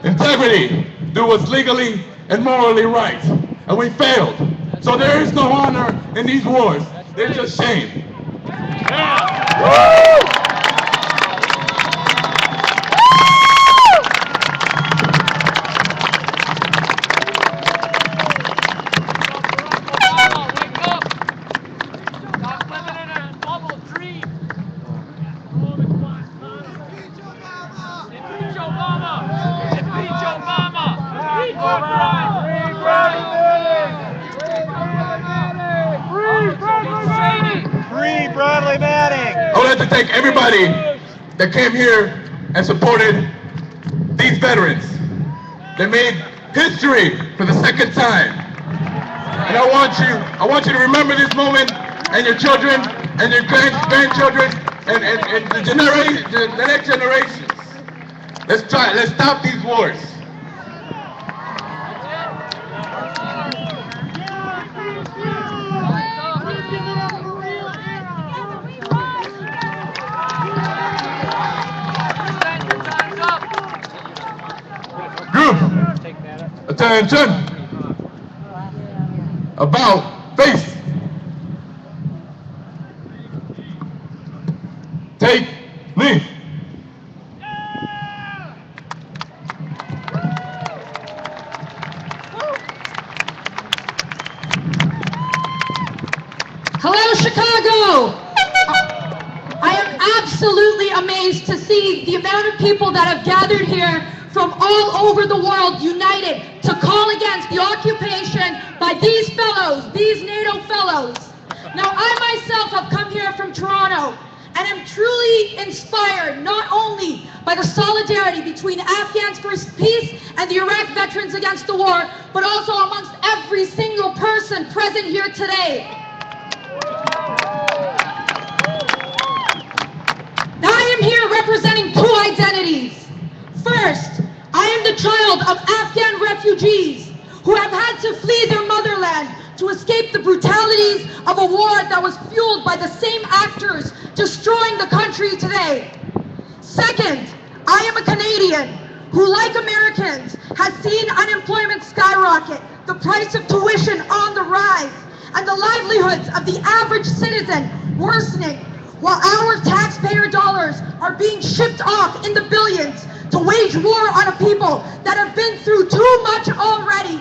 Integrity, do what's legally and morally right. and we failed. So there is no honor in these wars. There's just shame. I would like to thank everybody that came here and supported these veterans. They made history for the second time. And I want you to remember this moment, and your children, and your grandchildren, and the next generations. Let's stop these wars. Group, attention. About face. Take knee. Hello, Chicago! I am absolutely amazed to see the amount of people that have gathered here from all over the world, united to call against the occupation by these fellows, these NATO fellows. Now, I myself have come here from Toronto, and am truly inspired not only by the solidarity between Afghans for peace and the Iraq veterans against the war, but also amongst every single person present here today. Now, I am here representing two identities. First, I am the child of Afghan refugees who have had to flee their motherland to escape the brutalities of a war that was fueled by the same actors destroying the country today. Second, I am a Canadian who, like Americans, has seen unemployment skyrocket, the price of tuition on the rise, and the livelihoods of the average citizen worsening, while our taxpayer dollars are being shipped off in the billions to wage war on a people that have been through too much already.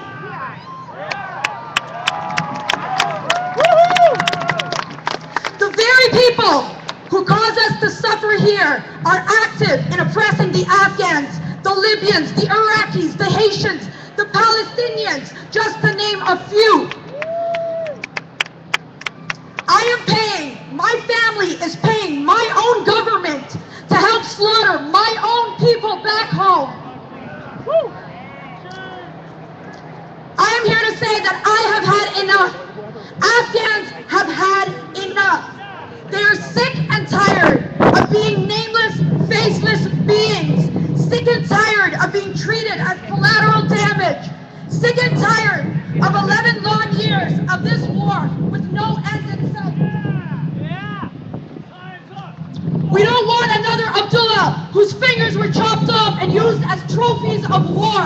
The very people who cause us to suffer here are active in oppressing the Afghans, the Libyans, the Iraqis, the Haitians, the Palestinians, just to name a few. I am paying, my family is paying my own government to help slaughter my own people back home. I am here to say that I have had enough. Afghans have had enough. They are sick and tired of being nameless, faceless beings. Sick and tired of being treated as collateral damage. Sick and tired of 11 long years of this war with no end in sight. We don't want another Abdullah whose fingers were chopped off and used as trophies of war.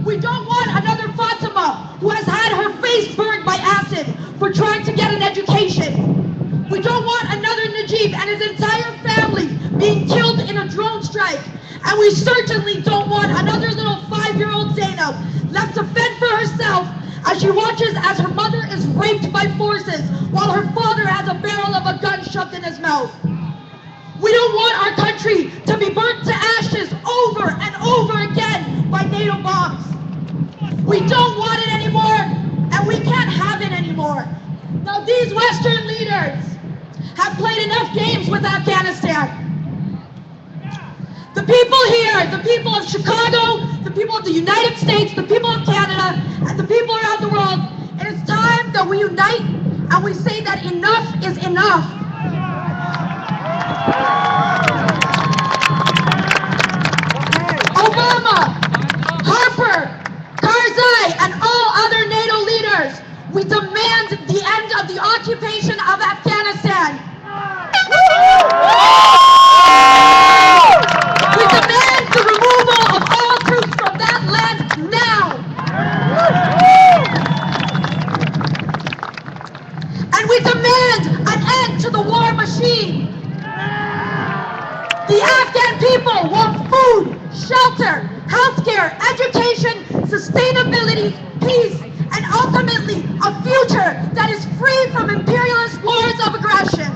We don't want another Fatima who has had her face burned by acid for trying to get an education. We don't want another Najib and his entire family being killed in a drone strike. And we certainly don't want another little 5-year-old Zainab left to fend for herself as she watches as her mother is raped by forces while her father has a barrel of a gun shoved in his mouth. We don't want our country to be burnt to ashes over and over again by NATO bombs. We don't want it anymore, and we can't have it anymore. Now, these Western leaders have played enough games with Afghanistan. The people here, the people of Chicago, the people of the United States, the people of Canada, and the people around the world, it is time that we unite and we say that enough is enough. Obama, Harper, Karzai, and all other NATO leaders, we demand the end of the occupation of Afghanistan. We demand the removal of all troops from that land now. to the war machine. The Afghan people want food, shelter, healthcare, education, sustainability, peace, and ultimately a future that is free from imperialist wars of aggression.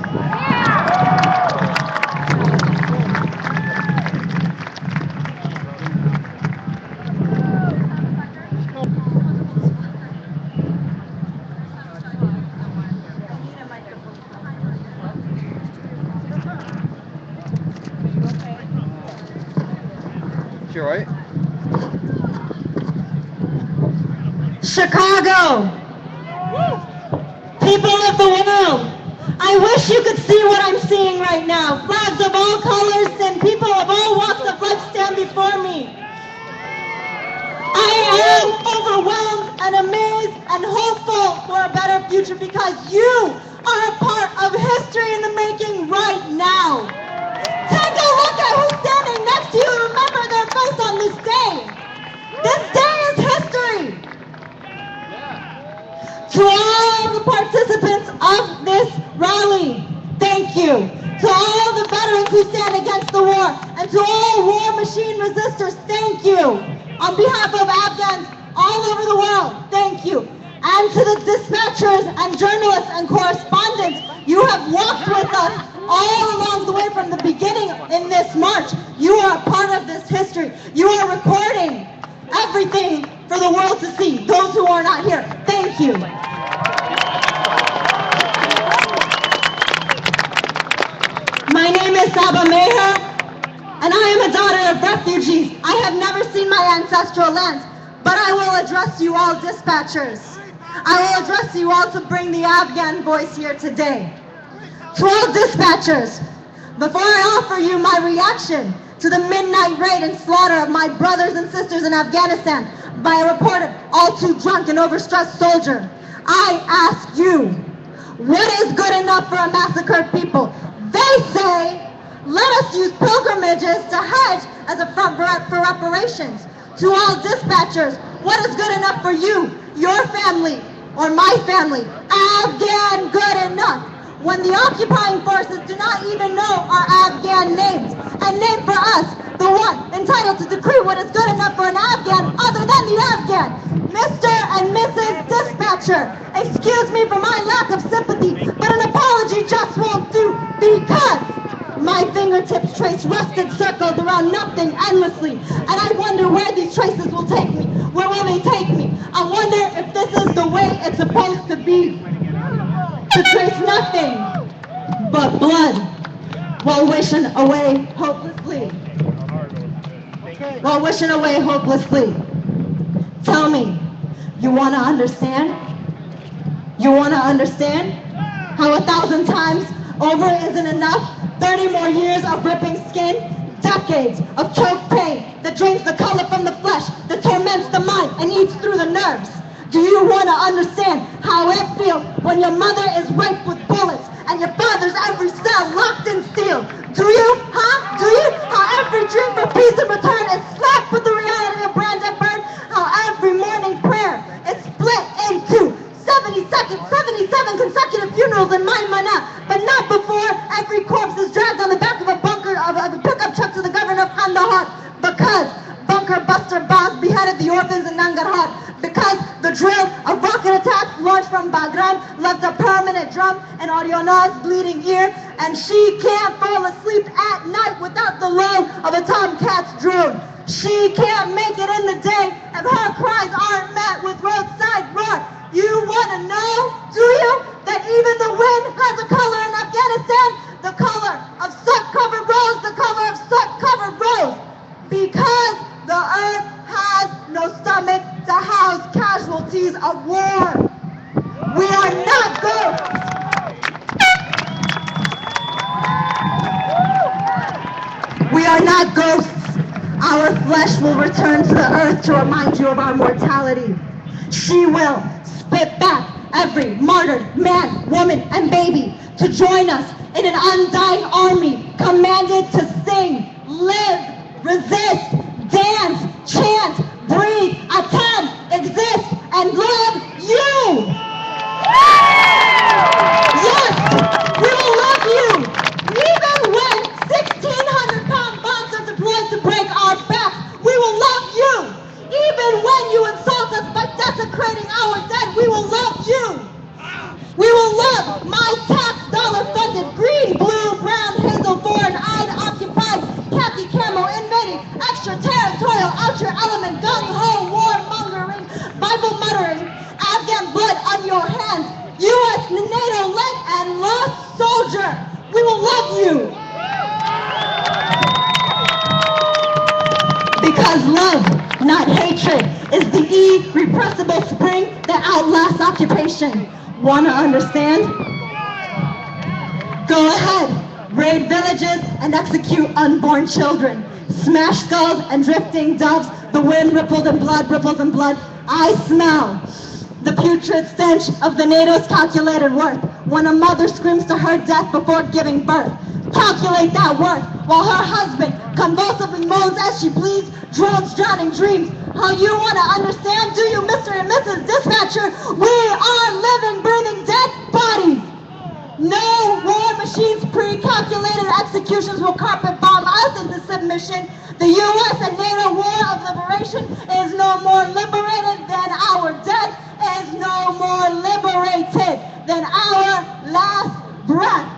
You right? Chicago, people of the world, I wish you could see what I'm seeing right now. Flags of all colors and people of all walks of life stand before me. I am overwhelmed and amazed and hopeful for a better future because you are a part of history in the making right now. Take a look at who's standing next to you and remember their face on this day. This day is history. To all the participants of this rally, thank you. To all the veterans who stand against the war, and to all war machine resistors, thank you. On behalf of Afghans all over the world, thank you. And to the dispatchers and journalists and correspondents, you have walked with us all along the way from the beginning in this march. You are a part of this history. You are recording everything for the world to see. Those who are not here, thank you. My name is Saba Meher, and I am a daughter of refugees. I have never seen my ancestral lands, but I will address you all dispatchers. I will address you all to bring the Afghan voice here today. To all dispatchers, before I offer you my reaction to the midnight raid and slaughter of my brothers and sisters in Afghanistan by a reported all too drunk and overstressed soldier, I ask you, what is good enough for a massacred people? They say, let us use pilgrimages to hedge as a front for reparations. To all dispatchers, what is good enough for you, your family, or my family? Afghan good enough. When the occupying forces do not even know our Afghan names, and name for us the one entitled to decree what is good enough for an Afghan other than the Afghan. Mr. and Mrs. Dispatcher, excuse me for my lack of sympathy, but an apology just won't do because my fingertips trace rusted circles around nothing endlessly, and I wonder where these traces will take me. Where will they take me? I wonder if this is the way it's supposed to be. To trace nothing but blood while wishing away hopelessly. While wishing away hopelessly. Tell me, you want to understand? You want to understand how 1,000 times over isn't enough? 30 more years of ripping skin, decades of choked pain that drains the color from the flesh, that torments the mind and eats through the nerves. Do you want to understand how it feels when your mother is raped with bullets and your father's every cell locked in steel? Do you? Huh? Do you? How every dream for peace in return is slapped with the reality of branded burn? How every morning prayer is split into 77 consecutive funerals in my mana, but not before every corpse is dragged on the back of a pickup truck to the governor of Kandahar, because bunker buster bombs beheaded the orphans in Nangarhar, because the drill of rocket attacks launched from Bagram left a permanent drum in Oriona's bleeding ear, and she can't fall asleep at night without the lull of a tomcat's drone. She can't make it in the day if her cries aren't met with roadside roar. You want to know, do you, that even the wind has a color in Afghanistan? The color of soot-covered rose, the color of soot-covered rose. Because the earth has no stomach to house casualties of war. We are not ghosts. We are not ghosts. Our flesh will return to the earth to remind you of our mortality. She will spit back every martyred man, woman, and baby to join us in an undying army commanded to sing, live, resist, dance, chant, breathe, attempt, exist, and love you! Yes! We will love soldier, we will love you. Because love, not hatred, is the irrepressible spring that outlasts occupation. Wanna understand? Go ahead, raid villages and execute unborn children. Smash skulls and drifting doves, the wind rippled in blood, ripples in blood. I smell the putrid stench of the NATO's calculated worth. When a mother screams to her death before giving birth, calculate that worth, while her husband convulsively moans as she bleeds, drones drowning dreams. How you want to understand, do you, Mr. and Mrs. Dispatcher? We are living, breathing dead bodies. No war machines, pre-calculated executions will carpet bomb us into submission. The U.S. and NATO war of liberation is no more liberated than our dead is no more liberated than our last breath.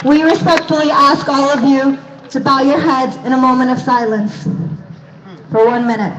We respectfully ask all of you to bow your heads in a moment of silence for 1 minute.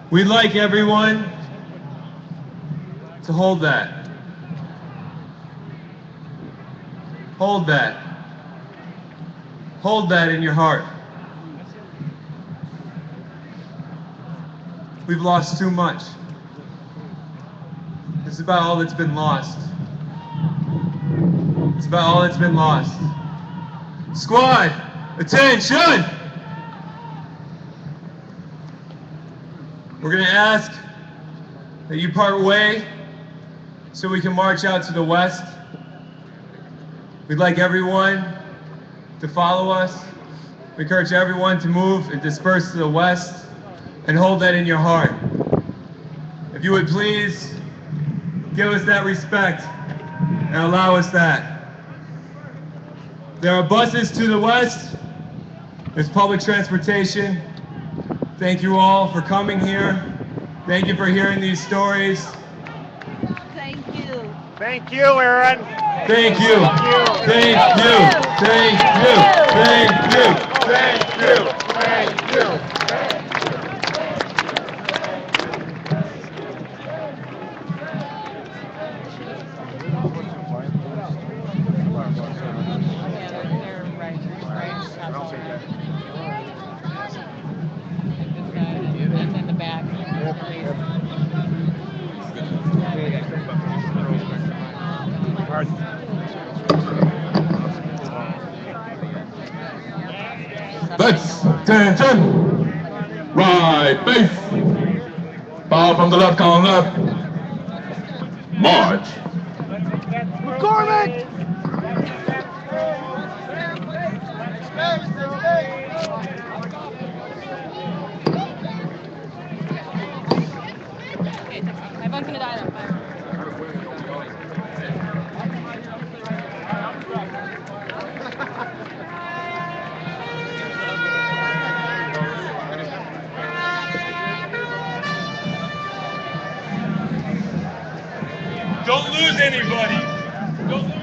We'd like everyone to hold that. Hold that. Hold that in your heart. We've lost too much. This is about all that's been lost. It's about all that's been lost. Squad, attention! We're going to ask that you part way so we can march out to the west. We'd like everyone to follow us. We encourage everyone to move and disperse to the west and hold that in your heart. If you would please give us that respect and allow us that. There are buses to the west. There's public transportation. Thank you all for coming here. Thank you for hearing these stories. Thank you. Thank you, Aaron. Thank you. Thank you. Thank you. Thank you. Thank you. Thank you. In the back. Let's attention. Right base. Power from the left, column left. March. McCormick! Everyone's gonna die though. Don't lose anybody. Don't lose.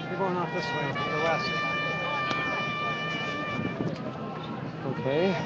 You're going off this way, the west. Okay.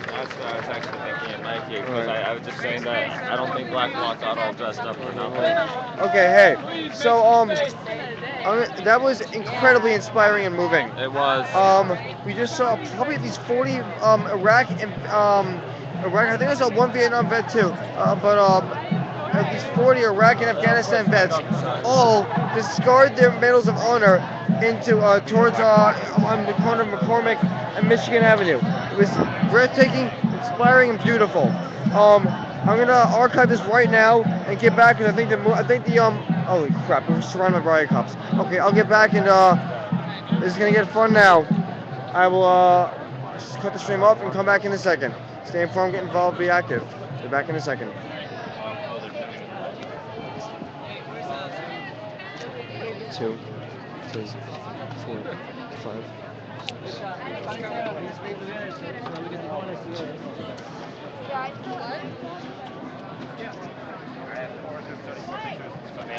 That's what I was actually thinking at night here, because I was just saying that I don't think Black walked out all dressed up for nothing. Okay, hey, so that was incredibly inspiring and moving. It was. We just saw probably at least 40 Iraq and I think it was one Vietnam vet too, but at least 40 Iraq and Afghanistan vets all discard their medals of honor into towards on the corner of McCormick and Michigan Avenue. It was breathtaking, inspiring, and beautiful. I'm gonna archive this right now and get back, because I think the holy crap, we're surrounded by riot cops. Okay, I'll get back, and this is gonna get fun now. I will just cut the stream up and come back in a second. Stay informed, get involved, be active. Be back in a second. 2, 3, 4, 5, 6.